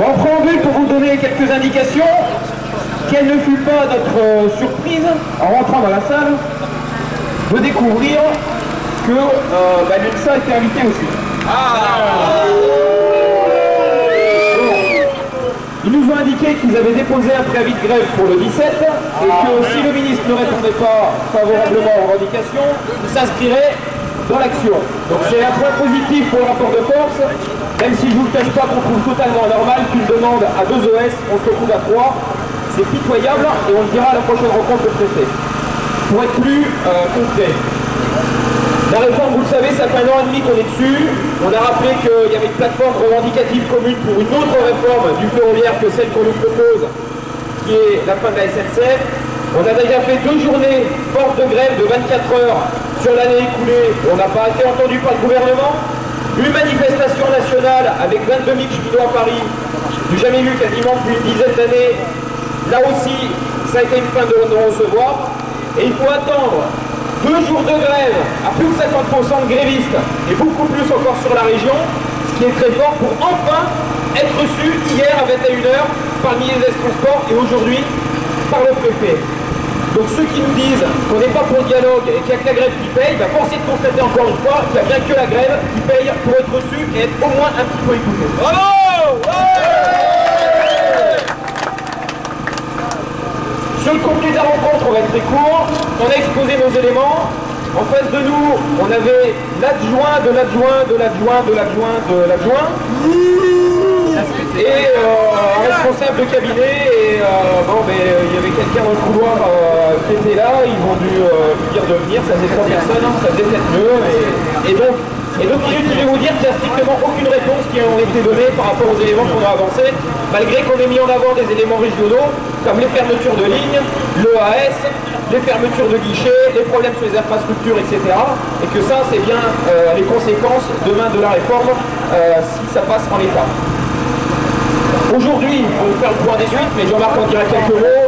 Bon, en préambule, pour vous donner quelques indications, quelle ne fut pas notre surprise en rentrant dans la salle de découvrir que l'UNSA était invitée aussi. Ils nous ont indiqué qu'ils avaient déposé un préavis de grève pour le 17 et que si le ministre ne répondait pas favorablement aux revendications, il s'inscrirait dans l'action. Donc c'est un point positif pour le rapport de force, même si je ne vous le cache pas qu'on trouve totalement normal qu'une demande à 2 OS, on se retrouve à 3. C'est pitoyable et on le dira à la prochaine rencontre de préfet. Pour être plus concret. La réforme, vous le savez, ça fait 1 an et demi qu'on est dessus. On a rappelé qu'il y avait une plateforme revendicative commune pour une autre réforme du ferroviaire que celle qu'on nous propose, qui est la fin de la SNCF. On a déjà fait 2 journées fortes de grève de 24 heures sur l'année écoulée. On n'a pas été entendu par le gouvernement. Une manifestation nationale avec 22 000 cheminots à Paris, du jamais vu quasiment depuis une dizaine d'années. Là aussi, ça a été une fin de non-recevoir. Et il faut attendre 2 jours de grève à plus de 50% de grévistes et beaucoup plus encore sur la région, ce qui est très fort pour enfin être reçu hier à 21 h par le ministre des Transports et aujourd'hui par le préfet. Donc ceux qui nous disent qu'on n'est pas pour le dialogue et qu'il n'y a que la grève qui paye, force est de constater encore une fois qu'il n'y a bien que la grève qui paye pour être reçu et être au moins un petit peu écouté. Bravo! Sur le contenu de la rencontre, on va être très court. On a exposé nos éléments. En face de nous, on avait l'adjoint de l'adjoint de l'adjoint de l'adjoint de l'adjoint et un responsable de cabinet. Et il y avait quelqu'un dans le couloir qui était là. Ils ont dû lui dire de venir. Ça faisait 3 personnes, ça faisait peut-être mieux. Et donc, je vais vous dire qu'il n'y a strictement aucune réponse qui ont été données par rapport aux éléments qu'on a avancés, malgré qu'on ait mis en avant des éléments régionaux, comme les fermetures de lignes, l'EAS, les fermetures de guichets, les problèmes sur les infrastructures, etc. Et que ça, c'est bien les conséquences demain de la réforme si ça passe en l'état. Aujourd'hui, on va faire le point des suites, mais Jean-Marc en dira quelques mots.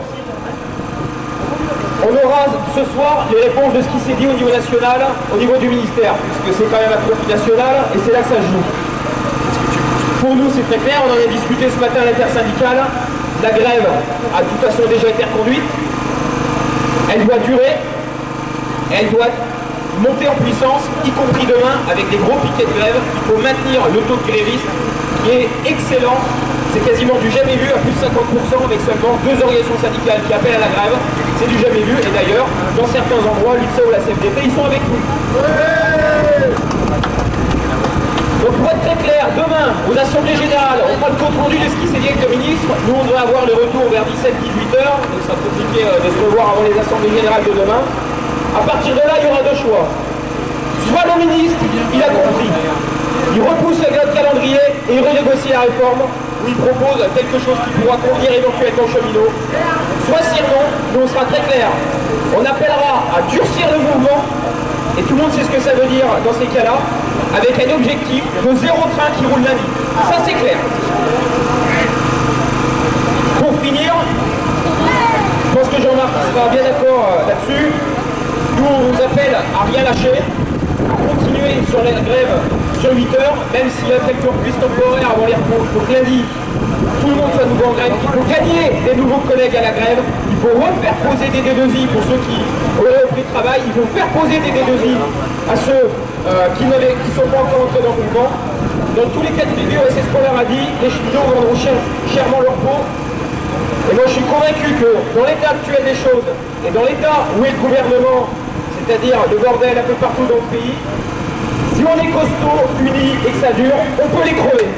On aura ce soir les réponses de ce qui s'est dit au niveau national, au niveau du ministère, puisque c'est quand même un profil national et c'est là que ça se joue. Pour nous, c'est très clair, on en a discuté ce matin à l'intersyndicale. La grève a de toute façon déjà été reconduite. Elle doit durer, elle doit monter en puissance, y compris demain avec des gros piquets de grève. Il faut maintenir le taux de grévistes qui est excellent. C'est quasiment du jamais vu, à plus de 50% avec seulement 2 organisations syndicales qui appellent à la grève. C'est du jamais vu et d'ailleurs, dans certains endroits, l'UNSA ou la CFDT, ils sont avec nous. Donc pour être très clair, demain, aux assemblées générales, on fera le compte rendu de ce qui s'est dit avec le ministre. Nous, on devrait avoir le retour vers 17-18 heures, donc ça sera compliqué de se revoir avant les assemblées générales de demain. À partir de là, il y aura 2 choix. Soit le ministre, il a compris. Il repousse le calendrier et il renégocie la réforme, où il propose quelque chose qui pourra convenir éventuellement aux cheminots. Soit sinon, nous on sera très clair. On appellera à durcir le mouvement, et tout le monde sait ce que ça veut dire dans ces cas-là, avec un objectif de 0 train qui roule lundi. Ça c'est clair. Pour finir, je pense que Jean-Marc sera bien d'accord là-dessus. Nous on vous appelle à rien lâcher, à continuer sur la grève sur 8 heures, même s'il y a quelques reprises temporaires avant les repos. Il faut que lundi, tout le monde soit nouveau en grève. Il faut gagner des nouveaux collègues à la grève. Il faut refaire poser des D2I pour ceux qui auraient repris le travail. Il faut faire poser des D2I à ceux qui ne sont pas encore entrés dans le mouvement. Dans tous les cas de figure, et c'est ce qu'on leur a dit, les cheminots vendront chèrement leur peau. Et moi je suis convaincu que dans l'état actuel des choses, et dans l'état où est le gouvernement, c'est-à-dire le bordel un peu partout dans le pays, si on est costaud, unis et que ça dure, on peut les crever.